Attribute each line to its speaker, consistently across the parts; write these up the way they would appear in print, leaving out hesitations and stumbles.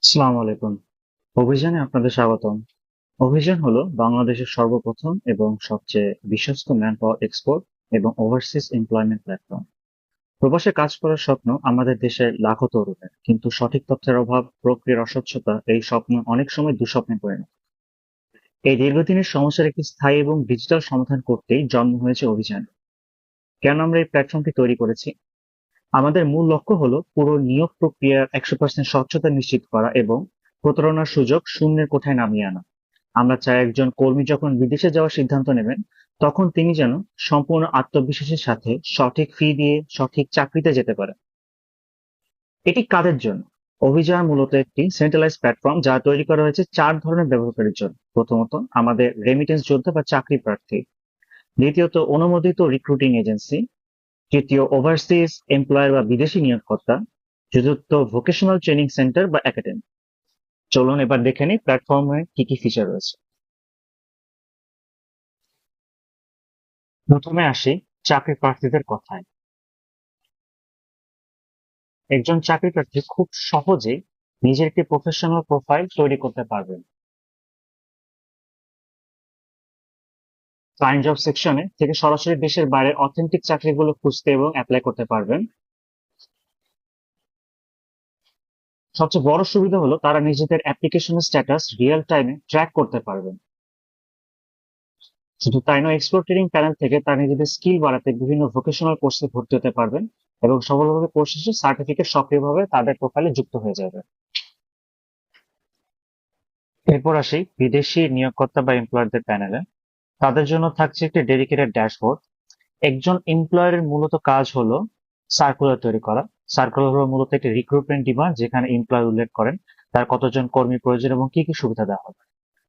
Speaker 1: আসসালামু আলাইকুম। অভিযানে আপনাদের স্বাগতম। অভিযান হলো বাংলাদেশের সর্বপ্রথম এবং সবচেয়ে বিশ্বস্ত ম্যান পাওয়ার এক্সপোর্ট এবং ওভারসিজ এমপ্লয়মেন্ট প্ল্যাটফর্ম। প্রবাসে কাজ করার স্বপ্ন আমাদের দেশের লাখো তরুণের, কিন্তু সঠিক তথ্যের অভাব, প্রক্রিয়ার অস্বচ্ছতা এই স্বপ্ন অনেক সময় দুঃস্বপ্নে পরিণত। এই দীর্ঘদিনের সমস্যার একটি স্থায়ী এবং ডিজিটাল সমাধান করতেই জন্ম হয়েছে অভিযান। কেন আমরা এই প্ল্যাটফর্মটি তৈরি করেছি? আমাদের মূল লক্ষ্য হলো পুরো নিয়োগ প্রক্রিয়ার 100% স্বচ্ছতা নিশ্চিত করা এবং প্রতারণার সুযোগ শূন্যের কোঠায় নামিয়ে আনা। আমরা চাই একজন কর্মী যখন বিদেশে যাওয়ার সিদ্ধান্ত নেবেন, তখন তিনি যেন সম্পূর্ণ আত্মবিশ্বাসের সাথে সঠিক ফি দিয়ে সঠিক চাকরিতে যেতে পারেন। এটি কাদের জন্য? অভিযান মূলত একটি সেন্ট্রালাইজ প্ল্যাটফর্ম যা তৈরি করা হয়েছে 4 ধরনের ব্যবহারকারীর জন্য। প্রথমত, আমাদের রেমিটেন্স যোদ্ধা বা চাকরি প্রার্থী। দ্বিতীয়ত, অনুমোদিত রিক্রুটিং এজেন্সি। তৃতীয়, ওভারসিজ এমপ্লয়ার বা বিদেশি নিয়োগকর্তা। চতুর্থ, ভোকেশনাল ট্রেনিং সেন্টার বা একাডেমি। চলুন এবার দেখে নিই প্ল্যাটফর্মে কি কি ফিচার রয়েছে। প্রথমে আসি চাকরি প্রার্থীদের কথায়। একজন চাকরি প্রার্থী খুব সহজেই নিজের একটি প্রফেশনাল প্রোফাইল তৈরি করতে পারবেন। ফাইন্ড জব সেকশনে থেকে সরাসরি দেশের বাইরে অথেন্টিক চাকরিগুলো খুঁজতে এবং অ্যাপ্লাই করতে পারবেন। সবচেয়ে বড় সুবিধা হলো তারা নিজেদের অ্যাপ্লিকেশনের স্ট্যাটাস রিয়েল টাইমে ট্র্যাক করতে পারবেন। শুধু তাই নয়, এক্সপ্লোর ট্রেনিং প্যানেল থেকে তারা নিজেদের স্কিল বাড়াতে বিভিন্ন ভোকেশনাল কোর্সে ভর্তি হতে পারবেন এবং সফলভাবে কোর্স শেষে সার্টিফিকেট সক্রিয়ভাবে তাদের প্রোফাইলে যুক্ত হয়ে যাবে। এরপর আসি বিদেশি নিয়োগকর্তা বা এমপ্লয়ারদের প্যানেলে। তাদের জন্য থাকছে একটি ডেডিকেটেড ড্যাশবোর্ড। একজন এমপ্লয়ারের মূলত কাজ হলো সার্কুলার তৈরি করা। সার্কুলার হলো মূলত একটি রিক্রুটমেন্ট ডিমান্ড, যেখানে এমপ্লয়ার উল্লেখ করেন তার কতজন কর্মী প্রয়োজন এবং কি কি সুবিধা দেওয়া হবে।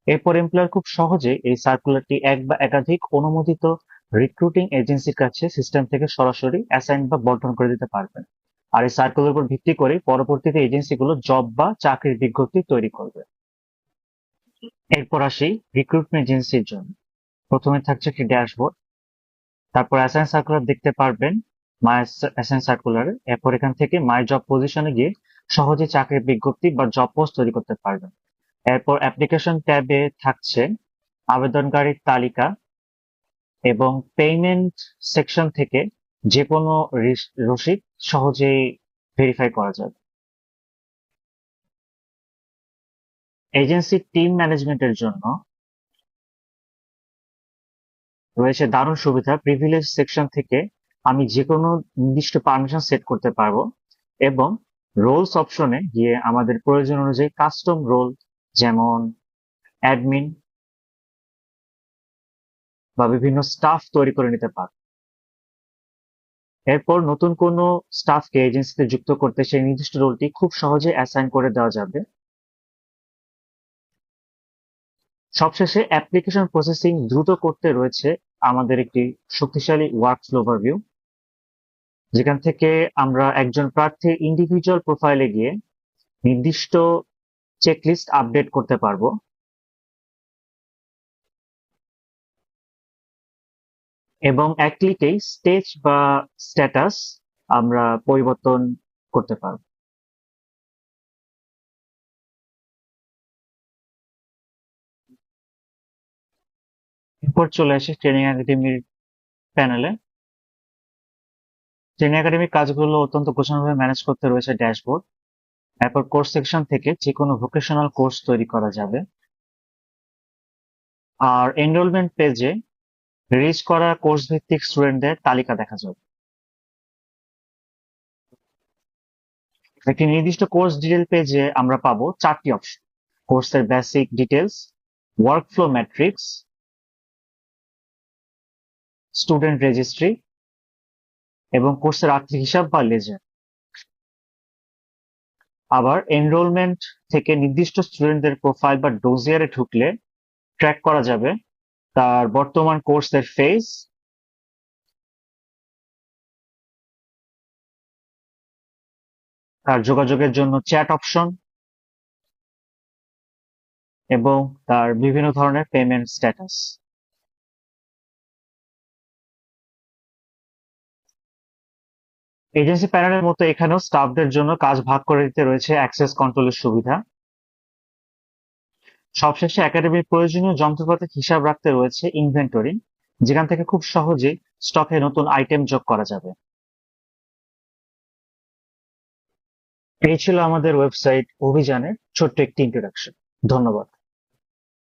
Speaker 1: এরপর এমপ্লয়ার খুব সহজে এই সার্কুলারটি এক বা একাধিক অনুমোদিত রিক্রুটিং এজেন্সির কাছে সিস্টেম থেকে সরাসরি অ্যাসাইন বা বন্টন করে দিতে পারবেন। আর এই সার্কুলার উপর ভিত্তি করে পরবর্তীতে এজেন্সিগুলো জব বা চাকরির বিজ্ঞপ্তি তৈরি করবে। এরপর আসি রিক্রুটমেন্ট এজেন্সির জন্য। প্রথমে থাকছে একটি ড্যাশবোর্ড। তারপর অ্যাসাইন সার্কুলার দেখতে পারবেন মাই অ্যাসাইন সার্কুলারে। এরপর এখান থেকে মাই জব পজিশনে গিয়ে সহজে চাকরির বিজ্ঞপ্তি বা জব পোস্ট তৈরি করতে পারবেন। এরপর অ্যাপ্লিকেশন ট্যাবে থাকছে আবেদনকারীর তালিকা এবং পেমেন্ট সেকশন থেকে যে কোনো রসিদ সহজেই ভেরিফাই করা যাবে। এজেন্সি টিম ম্যানেজমেন্টের জন্য রয়েছে দারুণ সুবিধা। প্রিভিলেজ সেকশন থেকে আমি যে কোনো নির্দিষ্ট পারমিশন সেট করতে পারবো এবং রোলস অপশনে গিয়ে আমাদের প্রয়োজন অনুযায়ী কাস্টম রোল, যেমন অ্যাডমিন বা বিভিন্ন স্টাফ তৈরি করে নিতে পারবো। এরপর নতুন কোনো স্টাফকে এজেন্সিতে যুক্ত করতে সেই নির্দিষ্ট রোলটি খুব সহজে অ্যাসাইন করে দেওয়া যাবে। সবশেষে অ্যাপ্লিকেশন প্রসেসিং দ্রুত করতে রয়েছে আমাদের একটি শক্তিশালী ওয়ার্কফ্লো ওভারভিউ, যেখান থেকে আমরা একজন প্রার্থীর ইন্ডিভিজুয়াল প্রোফাইলে গিয়ে নির্দিষ্ট চেকলিস্ট আপডেট করতে পারবো এবং এক ক্লিকেই স্টেজ বা স্ট্যাটাস আমরা পরিবর্তন করতে পারবো। এরপর চলে আসে ট্রেনিং একাডেমির প্যানেলে। ট্রেনিং একাডেমির কাজগুলো অত্যন্ত গোছানোভাবে ম্যানেজ করতে রয়েছে ড্যাশবোর্ড। এরপর কোর্স সেকশন থেকে যে কোনো ভোকেশনাল কোর্স তৈরি করা যাবে। আর এনরোলমেন্ট পেজে রিলিজ করা কোর্স ভিত্তিক স্টুডেন্টদের তালিকা দেখা যাবে। একটি নির্দিষ্ট কোর্স ডিটেল পেজে আমরা পাবো 4টি অপশন: কোর্সের basic details, workflow matrix, student registry এবং কোর্সের আর্থিক হিসাব বা লেজার। আবার এনরোলমেন্ট থেকে নির্দিষ্ট স্টুডেন্টদের প্রোফাইল বা ডোজিয়ারে ঢুকলে ট্র্যাক করা যাবে তার বর্তমান কোর্সের ফেজ, তার যোগাযোগের জন্য চ্যাট অপশন এবং তার বিভিন্ন ধরনের পেমেন্ট স্ট্যাটাস। এজেন্সি প্যানেলের মতো এখানেও স্টাফদের জন্য কাজ ভাগ করে দিতে রয়েছে অ্যাক্সেস কন্ট্রোলের সুবিধা। সবশেষে একাডেমির প্রয়োজনীয় যন্ত্রপাতির হিসাব রাখতে রয়েছে ইনভেন্টরি, যেখান থেকে খুব সহজেই স্টকে নতুন আইটেম যোগ করা যাবে। এই ছিল আমাদের ওয়েবসাইট অভিযানের ছোট্ট একটি ইন্ট্রোডাকশন। ধন্যবাদ।